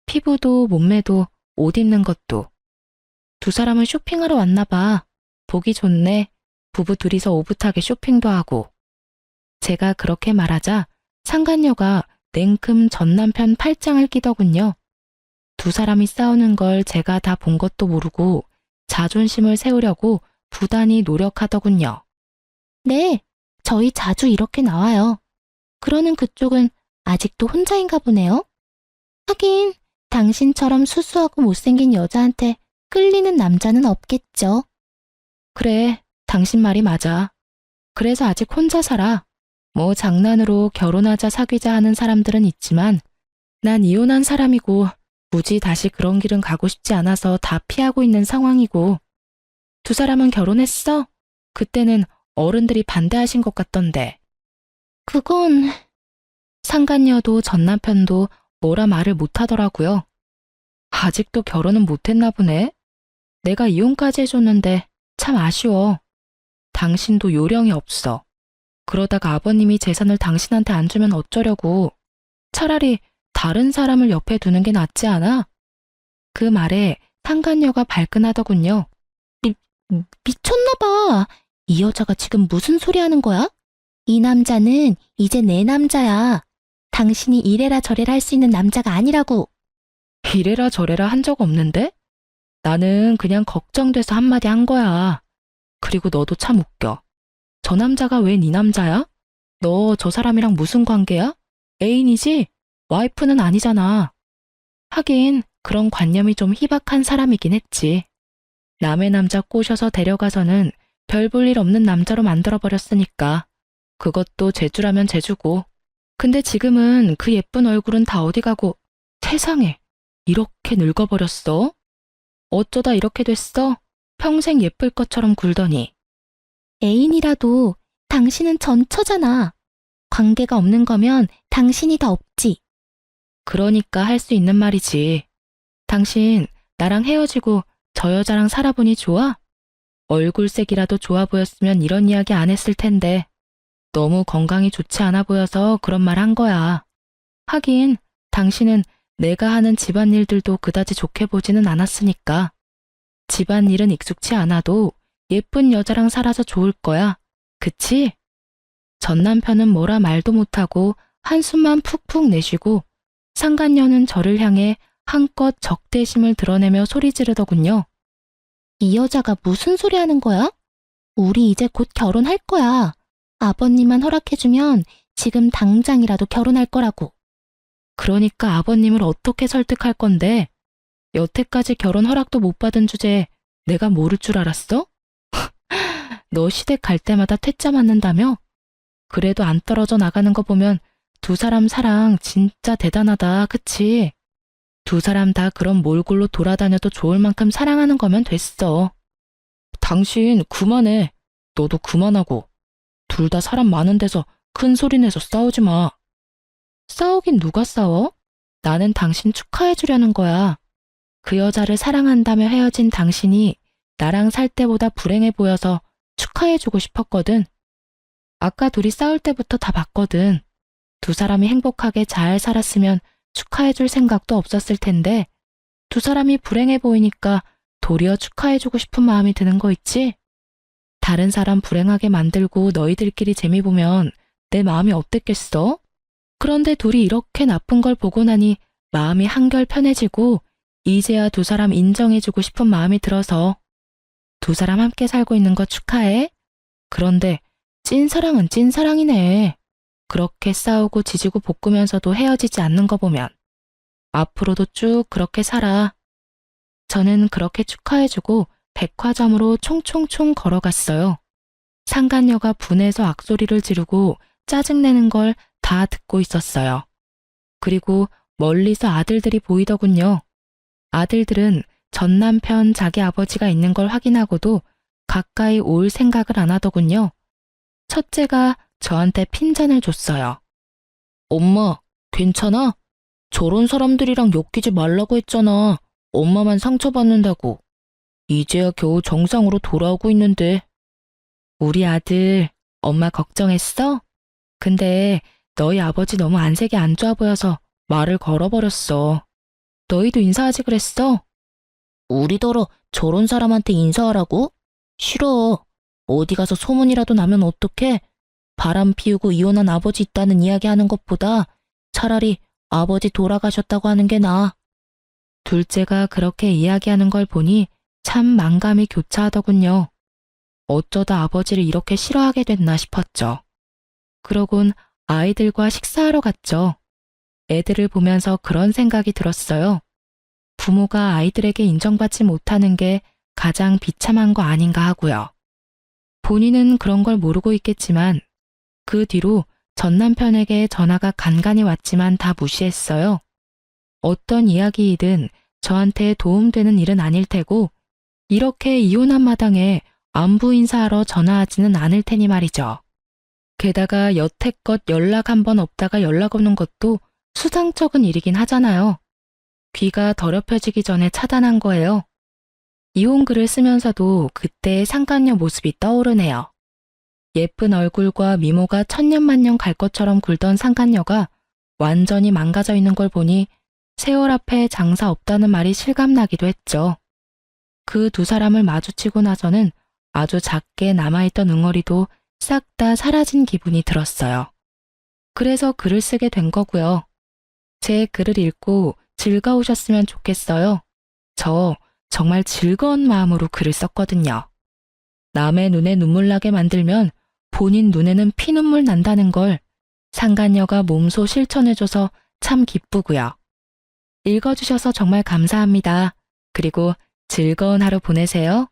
피부도 몸매도 옷 입는 것도. 두 사람은 쇼핑하러 왔나 봐. 보기 좋네. 부부 둘이서 오붓하게 쇼핑도 하고. 제가 그렇게 말하자 상간녀가 냉큼 전 남편 팔짱을 끼더군요. 두 사람이 싸우는 걸 제가 다 본 것도 모르고 자존심을 세우려고 부단히 노력하더군요. 네, 저희 자주 이렇게 나와요. 그러는 그쪽은 아직도 혼자인가 보네요. 하긴 당신처럼 수수하고 못생긴 여자한테 끌리는 남자는 없겠죠. 그래, 당신 말이 맞아. 그래서 아직 혼자 살아. 뭐 장난으로 결혼하자 사귀자 하는 사람들은 있지만 난 이혼한 사람이고 굳이 다시 그런 길은 가고 싶지 않아서 다 피하고 있는 상황이고. 두 사람은 결혼했어? 그때는 어른들이 반대하신 것 같던데. 그건... 상간녀도 전 남편도 뭐라 말을 못하더라고요. 아직도 결혼은 못했나 보네. 내가 이혼까지 해줬는데 참 아쉬워. 당신도 요령이 없어. 그러다가 아버님이 재산을 당신한테 안 주면 어쩌려고. 차라리 다른 사람을 옆에 두는 게 낫지 않아? 그 말에 상간녀가 발끈하더군요. 미쳤나 봐. 이 여자가 지금 무슨 소리 하는 거야? 이 남자는 이제 내 남자야. 당신이 이래라 저래라 할 수 있는 남자가 아니라고. 이래라 저래라 한 적 없는데? 나는 그냥 걱정돼서 한마디 한 거야. 그리고 너도 참 웃겨. 저 남자가 왜 네 남자야? 너 저 사람이랑 무슨 관계야? 애인이지? 와이프는 아니잖아. 하긴 그런 관념이 좀 희박한 사람이긴 했지. 남의 남자 꼬셔서 데려가서는 별 볼 일 없는 남자로 만들어버렸으니까. 그것도 재주라면 재주고. 근데 지금은 그 예쁜 얼굴은 다 어디 가고, 세상에, 이렇게 늙어버렸어? 어쩌다 이렇게 됐어? 평생 예쁠 것처럼 굴더니. 애인이라도 당신은 전처잖아. 관계가 없는 거면 당신이 다 없지. 그러니까 할 수 있는 말이지. 당신 나랑 헤어지고 저 여자랑 살아보니 좋아? 얼굴색이라도 좋아 보였으면 이런 이야기 안 했을 텐데. 너무 건강이 좋지 않아 보여서 그런 말 한 거야. 하긴 당신은 내가 하는 집안일들도 그다지 좋게 보지는 않았으니까. 집안일은 익숙치 않아도 예쁜 여자랑 살아서 좋을 거야. 그치? 전 남편은 뭐라 말도 못하고 한숨만 푹푹 내쉬고 상간녀는 저를 향해 한껏 적대심을 드러내며 소리 지르더군요. 이 여자가 무슨 소리 하는 거야? 우리 이제 곧 결혼할 거야. 아버님만 허락해주면 지금 당장이라도 결혼할 거라고. 그러니까 아버님을 어떻게 설득할 건데? 여태까지 결혼 허락도 못 받은 주제에 내가 모를 줄 알았어? 너 시댁 갈 때마다 퇴짜 맞는다며? 그래도 안 떨어져 나가는 거 보면 두 사람 사랑 진짜 대단하다, 그치? 두 사람 다 그런 몰골로 돌아다녀도 좋을 만큼 사랑하는 거면 됐어. 당신 그만해. 너도 그만하고. 둘 다 사람 많은 데서 큰 소리 내서 싸우지 마. 싸우긴 누가 싸워? 나는 당신 축하해 주려는 거야. 그 여자를 사랑한다며 헤어진 당신이 나랑 살 때보다 불행해 보여서 축하해 주고 싶었거든. 아까 둘이 싸울 때부터 다 봤거든. 두 사람이 행복하게 잘 살았으면 축하해 줄 생각도 없었을 텐데 두 사람이 불행해 보이니까 도리어 축하해 주고 싶은 마음이 드는 거 있지? 다른 사람 불행하게 만들고 너희들끼리 재미 보면 내 마음이 어땠겠어? 그런데 둘이 이렇게 나쁜 걸 보고 나니 마음이 한결 편해지고 이제야 두 사람 인정해주고 싶은 마음이 들어서 두 사람 함께 살고 있는 거 축하해. 그런데 찐사랑은 찐사랑이네. 그렇게 싸우고 지지고 볶으면서도 헤어지지 않는 거 보면 앞으로도 쭉 그렇게 살아. 저는 그렇게 축하해주고 백화점으로 총총총 걸어갔어요. 상간녀가 분해서 악소리를 지르고 짜증내는 걸 다 듣고 있었어요. 그리고 멀리서 아들들이 보이더군요. 아들들은 전 남편 자기 아버지가 있는 걸 확인하고도 가까이 올 생각을 안 하더군요. 첫째가 저한테 핀잔을 줬어요. 엄마, 괜찮아? 저런 사람들이랑 엮이지 말라고 했잖아. 엄마만 상처받는다고. 이제야 겨우 정상으로 돌아오고 있는데. 우리 아들, 엄마 걱정했어? 근데 너희 아버지 너무 안색이 안 좋아 보여서 말을 걸어버렸어. 너희도 인사하지 그랬어? 우리더러 저런 사람한테 인사하라고? 싫어. 어디 가서 소문이라도 나면 어떡해? 바람 피우고 이혼한 아버지 있다는 이야기 하는 것보다 차라리 아버지 돌아가셨다고 하는 게 나아. 둘째가 그렇게 이야기하는 걸 보니 참 만감이 교차하더군요. 어쩌다 아버지를 이렇게 싫어하게 됐나 싶었죠. 그러곤 아이들과 식사하러 갔죠. 애들을 보면서 그런 생각이 들었어요. 부모가 아이들에게 인정받지 못하는 게 가장 비참한 거 아닌가 하고요. 본인은 그런 걸 모르고 있겠지만 그 뒤로 전 남편에게 전화가 간간히 왔지만 다 무시했어요. 어떤 이야기이든 저한테 도움되는 일은 아닐 테고 이렇게 이혼한 마당에 안부 인사하러 전화하지는 않을 테니 말이죠. 게다가 여태껏 연락 한 번 없다가 연락 오는 것도 수상쩍은 일이긴 하잖아요. 귀가 더럽혀지기 전에 차단한 거예요. 이혼 글을 쓰면서도 그때의 상간녀 모습이 떠오르네요. 예쁜 얼굴과 미모가 천년만년 갈 것처럼 굴던 상간녀가 완전히 망가져 있는 걸 보니 세월 앞에 장사 없다는 말이 실감나기도 했죠. 그 두 사람을 마주치고 나서는 아주 작게 남아있던 응어리도 싹 다 사라진 기분이 들었어요. 그래서 글을 쓰게 된 거고요. 제 글을 읽고 즐거우셨으면 좋겠어요. 저 정말 즐거운 마음으로 글을 썼거든요. 남의 눈에 눈물 나게 만들면 본인 눈에는 피눈물 난다는 걸 상간녀가 몸소 실천해줘서 참 기쁘고요. 읽어주셔서 정말 감사합니다. 그리고 즐거운 하루 보내세요.